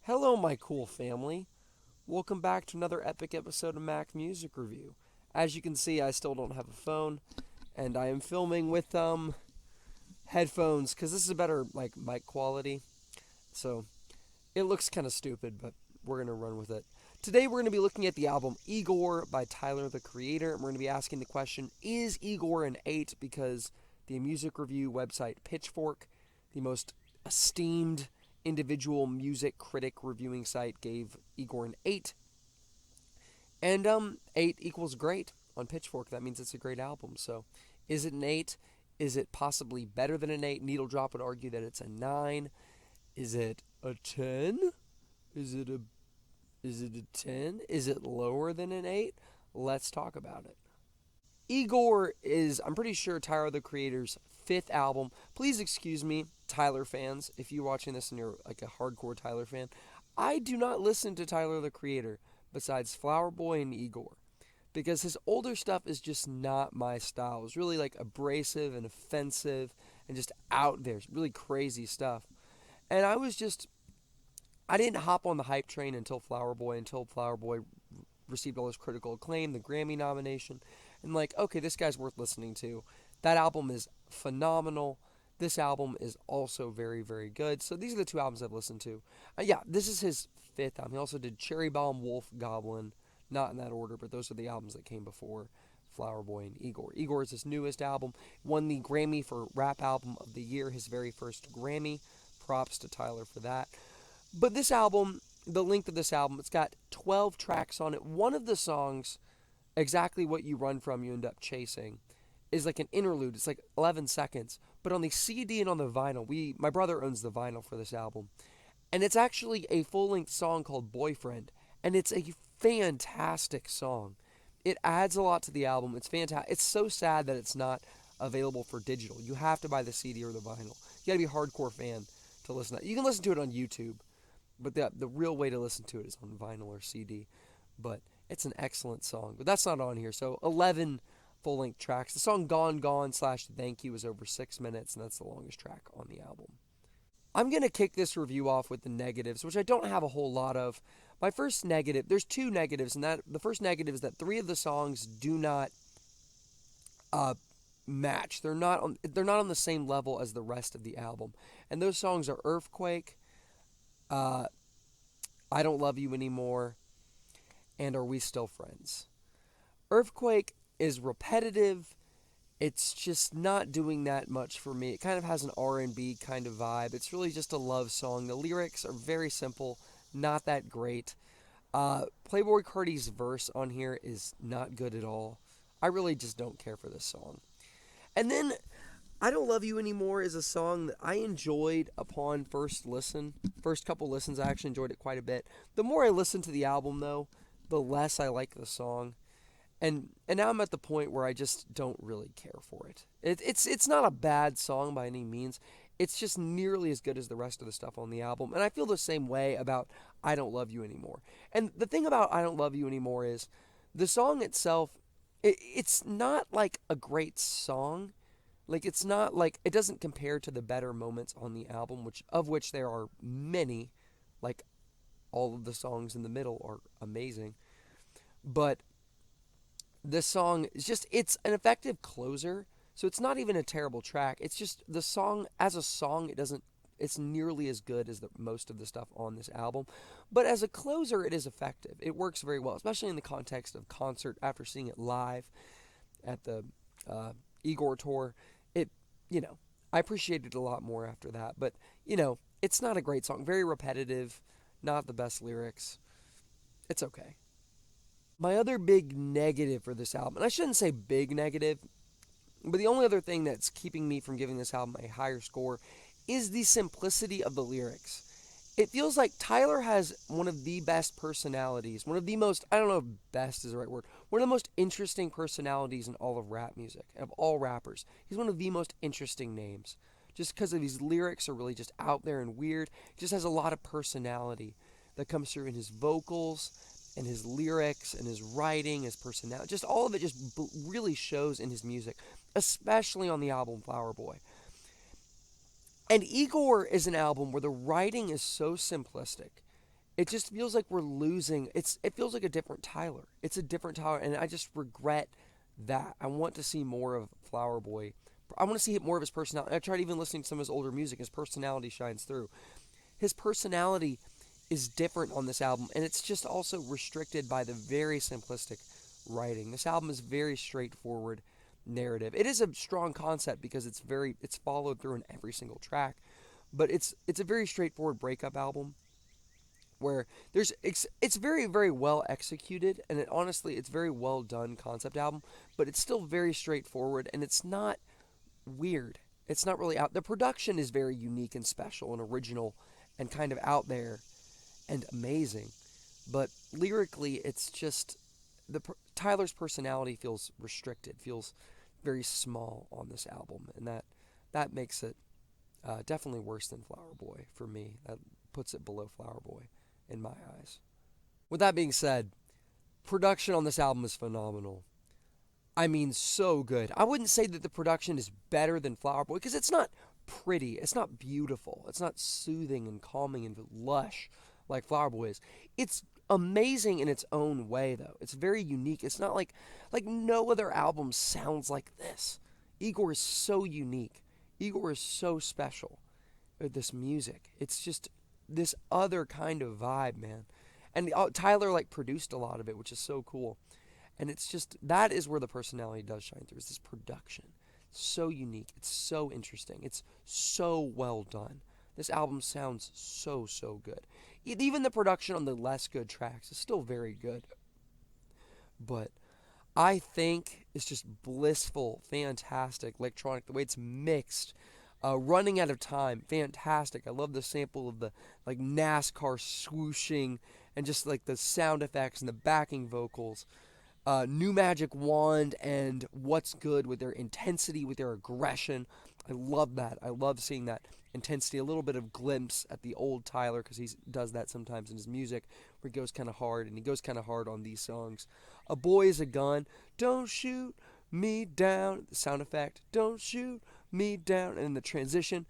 Hello, my cool family. Welcome back to another epic episode of Mac Music Review. As you can see, I still don't have a phone, and I am filming with headphones because this is a better mic quality. So it looks kind of stupid, but we're gonna run with it. Today we're gonna be looking at the album Igor by Tyler the Creator, and we're gonna be asking the question: Is Igor an 8? Because the music review website Pitchfork, the most esteemed individual music critic reviewing site, gave Igor an 8. And 8 equals great on Pitchfork. That means it's a great album. So is it an 8? Is it possibly better than an 8? Needle Drop would argue that it's a 9. Is it a 10? Is it a 10? Is it lower than an 8? Let's talk about it. Igor is, I'm pretty sure, Tyler the Creator's 5th album. Please excuse me, Tyler fans, if you're watching this and you're like a hardcore Tyler fan. I do not listen to Tyler the Creator besides Flower Boy and Igor because his older stuff is just not my style. It's really like abrasive and offensive and just out there, really crazy stuff. And I didn't hop on the hype train until Flower Boy received all this critical acclaim, the Grammy nomination, and like, okay, this guy's worth listening to. That album is phenomenal. This album is also very, very good. So these are the two albums I've listened to. Yeah, this is his 5th album. He also did Cherry Bomb, Wolf, Goblin. Not in that order, but those are the albums that came before Flower Boy and Igor. Igor is his newest album. Won the Grammy for Rap Album of the Year, his very first Grammy. Props to Tyler for that. But this album, the length of this album, it's got 12 tracks on it. One of the songs, Exactly What You Run From, You End Up Chasing, is like an interlude. It's like 11 seconds. But on the CD and on the vinyl, my brother owns the vinyl for this album. And it's actually a full-length song called Boyfriend. And it's a fantastic song. It adds a lot to the album. It's fantastic. It's so sad that it's not available for digital. You have to buy the CD or the vinyl. You gotta be a hardcore fan to listen to that. You can listen to it on YouTube, but the real way to listen to it is on vinyl or CD. But it's an excellent song. But that's not on here. So 11 full-length tracks. The song Gone Gone / Thank You is over 6 minutes, and that's the longest track on the album. I'm going to kick this review off with the negatives, which I don't have a whole lot of. My first negative, there's 2 negatives, and the first negative is that 3 of the songs do not match. They're not on the same level as the rest of the album. And those songs are Earthquake, I Don't Love You Anymore, and Are We Still Friends? Earthquake is repetitive. It's just not doing that much for me. It kind of has an R&B kind of vibe. It's really just a love song. The lyrics are very simple, not that great. Playboi Carti's verse on here is not good at all. I really just don't care for this song. And then I Don't Love You Anymore is a song that I enjoyed upon first listen. First couple listens, I actually enjoyed it quite a bit. The more I listen to the album, though, the less I like the song. And now I'm at the point where I just don't really care for it. It's not a bad song by any means. It's just nearly as good as the rest of the stuff on the album. And I feel the same way about I Don't Love You Anymore. And the thing about I Don't Love You Anymore is the song itself, it's not like a great song. Like, it's not like, it doesn't compare to the better moments on the album, which there are many. Like, all of the songs in the middle are amazing. But this song is it's an effective closer. So it's not even a terrible track. It's just the song as a song, it's nearly as good as most of the stuff on this album. But as a closer, it is effective. It works very well, especially in the context of concert after seeing it live at the Igor tour. I appreciated it a lot more after that. But, it's not a great song. Very repetitive, not the best lyrics. It's okay. My other big negative for this album, and I shouldn't say big negative, but the only other thing that's keeping me from giving this album a higher score is the simplicity of the lyrics. It feels like Tyler has one of the best personalities, one of the most, I don't know if best is the right word, one of the most interesting personalities in all of rap music, of all rappers. He's one of the most interesting names. Just because of his lyrics are really just out there and weird. He just has a lot of personality that comes through in his vocals and his lyrics and his writing, his personality. Just all of it just really shows in his music, especially on the album Flower Boy. And Igor is an album where the writing is so simplistic it just feels like we're losing. It feels like a different Tyler. It's a different Tyler, and I just regret that. I want to see more of Flower Boy. I want to see more of his personality. I tried even listening to some of his older music. His personality shines through. His personality is different on this album, and it's just also restricted by the very simplistic writing. This album is very straightforward narrative. It is a strong concept because it's followed through in every single track, but it's a very straightforward breakup album where it's very very well executed, and honestly it's very well done concept album, but it's still very straightforward, and it's not weird. It's not really out. The production is very unique and special and original and kind of out there and amazing, but lyrically it's just Tyler's personality feels restricted, feels very small on this album, and that makes it definitely worse than Flower Boy for me. That puts it below Flower Boy in my eyes. With that being said, production on this album is phenomenal. I mean, so good. I wouldn't say that the production is better than Flower Boy because it's not pretty, it's not beautiful, it's not soothing and calming and lush like Flower Boy is. It's amazing in its own way, though. It's very unique. It's not like no other album sounds like this. Igor is so unique. Igor is so special with this music. It's just this other kind of vibe, man. And Tyler like produced a lot of it, which is so cool. And it's just that is where the personality does shine through. Is this production. It's so unique. It's so interesting. It's so well done. This album sounds so good. Even the production on the less good tracks is still very good. But I think it's just blissful, fantastic, electronic, the way it's mixed. Running Out of Time, fantastic. I love the sample of the like NASCAR swooshing and just like the sound effects and the backing vocals. New Magic Wand and What's Good with their intensity, with their aggression. I love that. I love seeing that intensity. A little bit of glimpse at the old Tyler because he does that sometimes in his music where he goes kind of hard, and he goes kind of hard on these songs. A Boy is a Gun. Don't shoot me down. The sound effect. Don't shoot me down. And in the transition,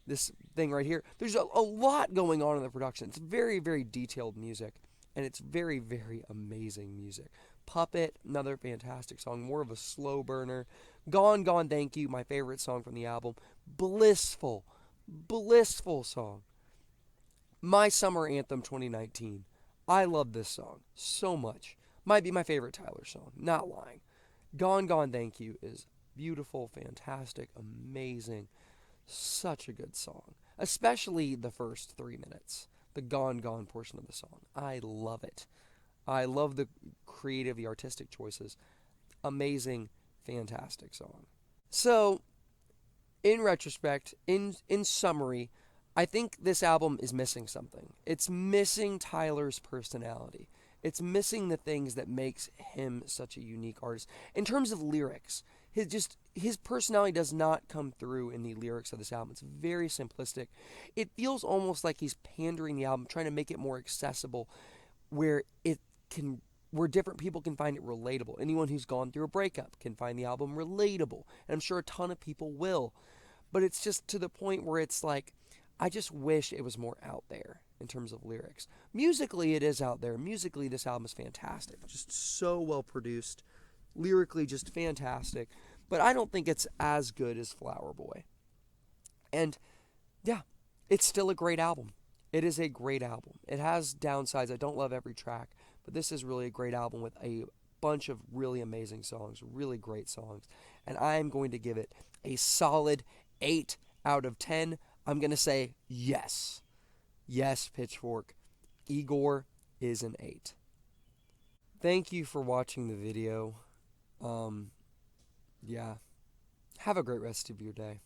this thing right here. There's a lot going on in the production. It's very, very detailed music, and it's very, very amazing music. Puppet, another fantastic song, more of a slow burner. Gone, Gone, Thank You, my favorite song from the album. Blissful, blissful song. My Summer Anthem 2019. I love this song so much. Might be my favorite Tyler song, not lying. Gone, Gone, Thank You is beautiful, fantastic, amazing. Such a good song. Especially the first 3 minutes. The Gone, Gone portion of the song. I love it. I love the creative, the artistic choices. Amazing, fantastic song. So, in retrospect, in summary, I think this album is missing something. It's missing Tyler's personality. It's missing the things that makes him such a unique artist. In terms of lyrics, his personality does not come through in the lyrics of this album. It's very simplistic. It feels almost like he's pandering the album, trying to make it more accessible, where different people can find it relatable. Anyone who's gone through a breakup can find the album relatable, and I'm sure a ton of people will. But it's just to the point where it's like, I just wish it was more out there in terms of lyrics. Musically, it is out there. Musically, this album is fantastic. Just so well produced. Lyrically, just fantastic. But I don't think it's as good as Flower Boy. And yeah, it's still a great album. It is a great album. It has downsides. I don't love every track, but this is really a great album with a bunch of really amazing songs, really great songs. And I am going to give it a solid 8 out of 10. I'm going to say yes. Yes, Pitchfork. Igor is an 8. Thank you for watching the video. Yeah. Have a great rest of your day.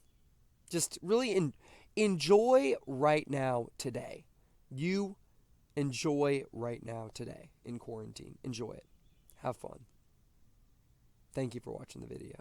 Just really enjoy right now today. You enjoy right now today in quarantine. Enjoy it. Have fun. Thank you for watching the video.